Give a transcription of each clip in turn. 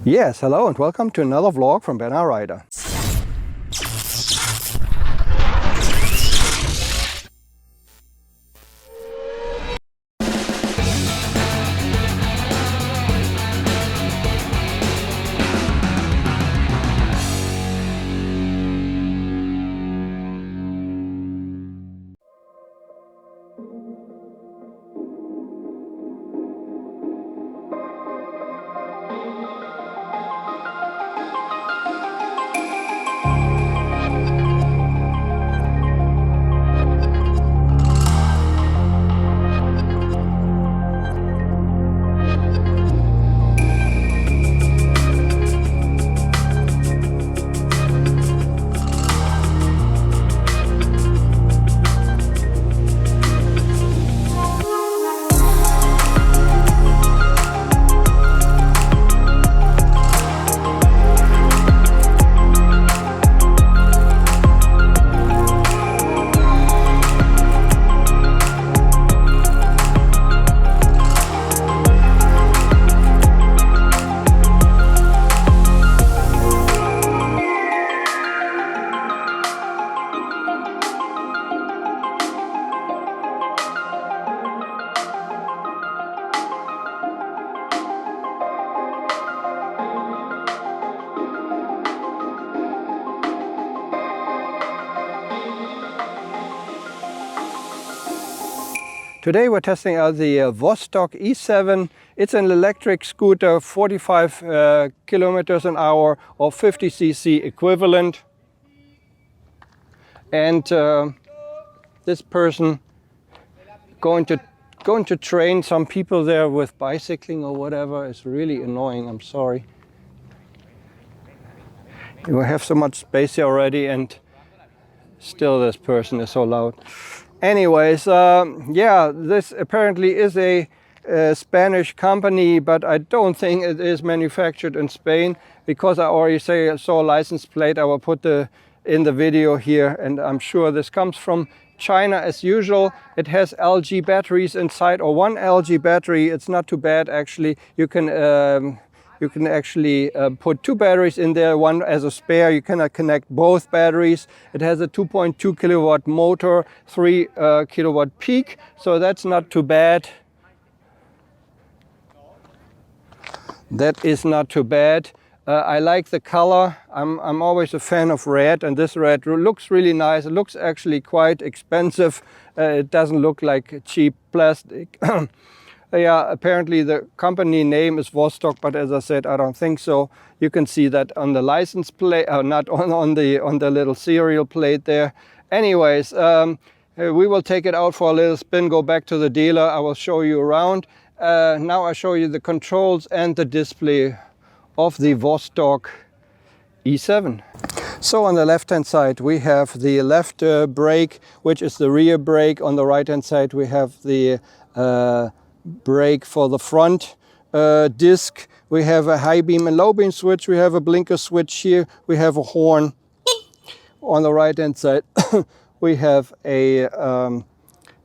Yes, hello and welcome to another vlog from Ben R Rider. Today we're testing out the Vostok E7. It's an electric scooter, 45 kilometers an hour or 50 cc equivalent. And this person going to train some people there with bicycling or whatever is really annoying. I'm sorry. We have so much space here already and still this person is so loud. Anyways, yeah, this apparently is a Spanish company, but I don't think it is manufactured in Spain because I already saw a license plate. I will put in the video here, and I'm sure this comes from China as usual. It has LG batteries inside, or one LG battery. It's not too bad actually. You can actually put two batteries in there, one as a spare. You cannot connect both batteries. It has a 2.2 kilowatt motor, 3 kilowatt peak, so that's not too bad. That is not too bad. I like the color. I'm always a fan of red, and this red looks really nice. It looks actually quite expensive. It doesn't look like cheap plastic. Yeah, apparently the company name is Vostok, but as I said, I don't think so. You can see that on the license plate, not on the little serial plate there. Anyways, we will take it out for a little spin, go back to the dealer. I will show you around. Now I show you the controls and the display of the Vostok E7. So on the left hand side we have the left brake, which is the rear brake. On the right hand side we have the brake for the front disc. We have a high beam and low beam switch. We have a blinker switch here. We have a horn. On the right hand side we have a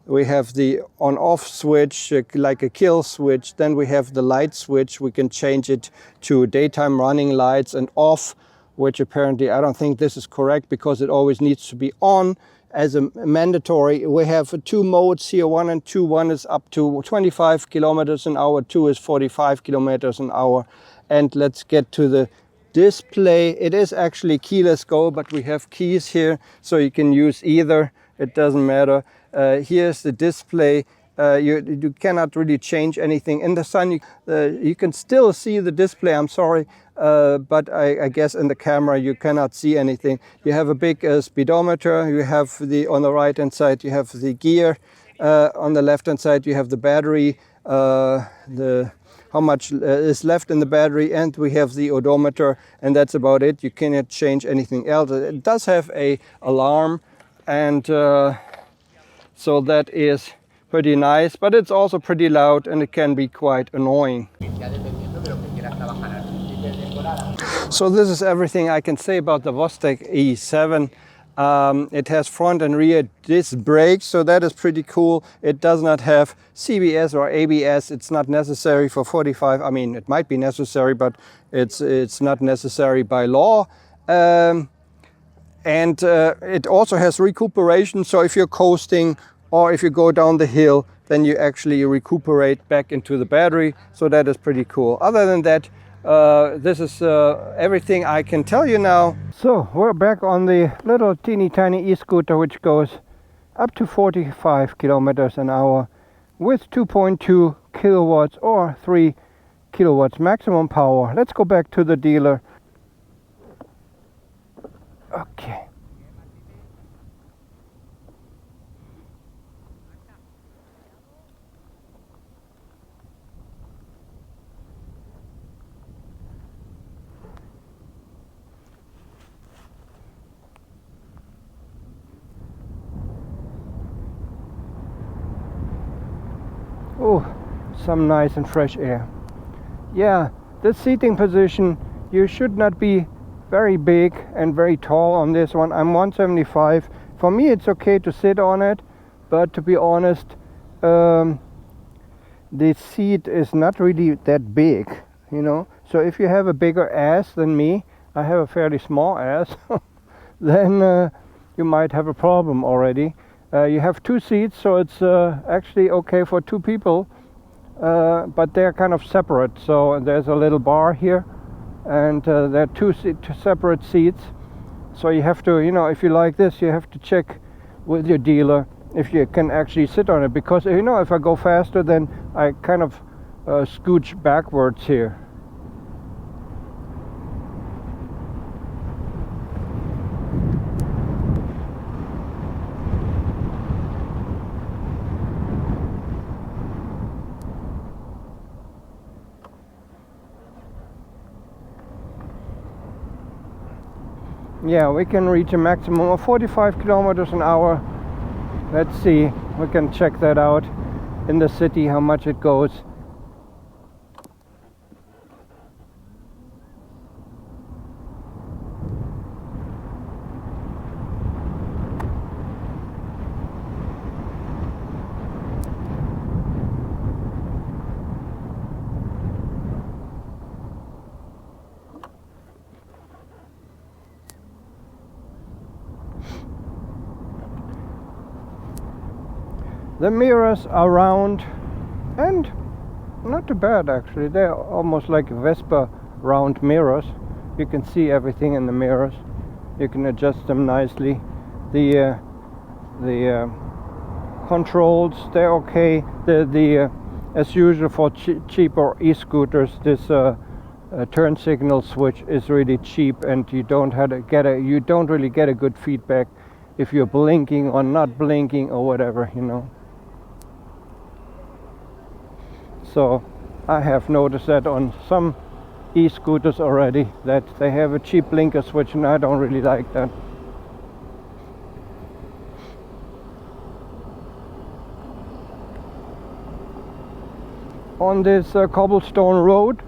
we have the on off switch, like a kill switch. Then we have the light switch. We can change it to daytime running lights and off, which apparently I don't think this is correct because it always needs to be on as a mandatory. We have two modes here, 1 and 2. 1 is up to 25 kilometers an hour, 2 is 45 kilometers an hour. And let's get to the display. It is actually keyless go, but we have keys here, so you can use either. It doesn't matter. Here's the display. You cannot really change anything. In the sun, you can still see the display, I'm sorry, but I guess in the camera you cannot see anything. You have a big speedometer. You have on the right hand side you have the gear. On the left hand side you have the battery, how much is left in the battery, and we have the odometer, and that's about it. You cannot change anything else. It does have a alarm, and so that is pretty nice, but it's also pretty loud and it can be quite annoying. So this is everything I can say about the Vostok E7. It has front and rear disc brakes, so that is pretty cool. It does not have CBS or ABS. It's not necessary for 45. I mean, it might be necessary, but it's not necessary by law. And it also has recuperation, so if you're coasting or if you go down the hill, then you actually recuperate back into the battery, so that is pretty cool. Other than that, this is everything I can tell you now. So we're back on the little teeny tiny e-scooter, which goes up to 45 kilometers an hour with 2.2 kilowatts or 3 kilowatts maximum power. Let's go back to the dealer. Okay. Oh, some nice and fresh air. Yeah, the seating position, you should not be very big and very tall on this one. I'm 175. For me it's okay to sit on it, but to be honest, the seat is not really that big, you know. So if you have a bigger ass than me, I have a fairly small ass, then you might have a problem already. You have two seats, so it's actually okay for two people, but they're kind of separate. So there's a little bar here, and there are two separate seats. So you have to, you know, if you like this, you have to check with your dealer if you can actually sit on it, because you know, if I go faster, then I kind of scooch backwards here. Yeah, we can reach a maximum of 45 kilometers an hour. Let's see, we can check that out in the city, how much it goes. The mirrors are round and not too bad actually. They're almost like Vespa round mirrors. You can see everything in the mirrors. You can adjust them nicely. The controls, they're okay. As usual for cheaper e-scooters, this turn signal switch is really cheap, and you don't really get a good feedback if you're blinking or not blinking or whatever, you know. So I have noticed that on some e-scooters already, that they have a cheap blinker switch, and I don't really like that. On this cobblestone road,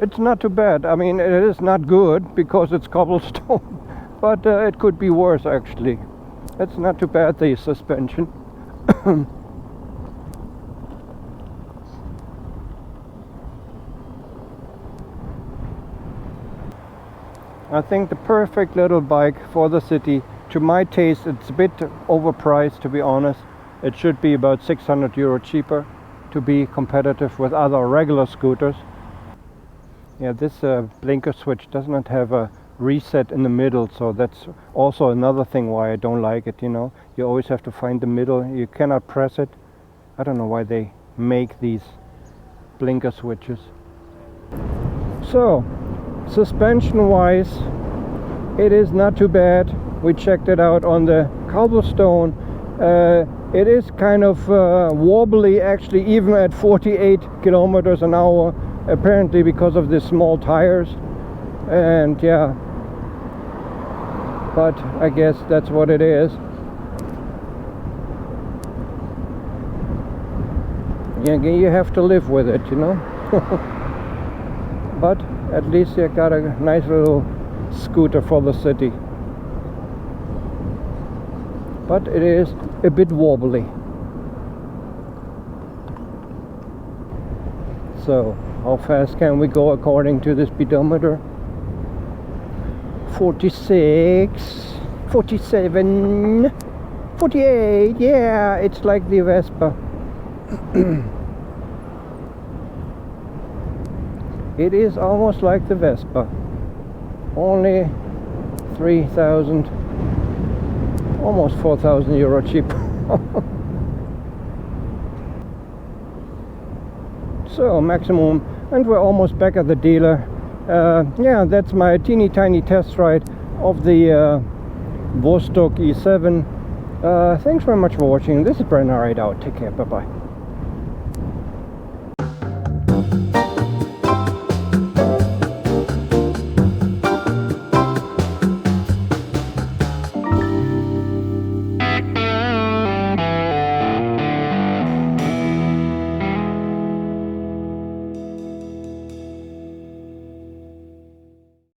it's not too bad. I mean, it is not good because it's cobblestone, but it could be worse actually. It's not too bad, the suspension. I think the perfect little bike for the city. To my taste, it's a bit overpriced, to be honest. It should be about 600 euro cheaper to be competitive with other regular scooters. Yeah, this blinker switch does not have a reset in the middle, so that's also another thing why I don't like it, you know. You always have to find the middle. You cannot press it. I don't know why they make these blinker switches. So, suspension wise, it is not too bad. We checked it out on the cobblestone. It is kind of wobbly actually, even at 48 kilometers an hour, apparently because of the small tires. And yeah, but I guess that's what it is. You have to live with it, you know. But at least you got a nice little scooter for the city. but it is a bit wobbly. So how fast can we go according to the speedometer? 46, 47, 48. Yeah, it's like the Vespa. It is almost like the Vespa, only 3,000, almost 4,000 euro cheaper. So maximum, and we're almost back at the dealer. Yeah, that's my teeny tiny test ride of the Vostok E7. Thanks very much for watching. This is Brenner right out. Take care. Bye bye.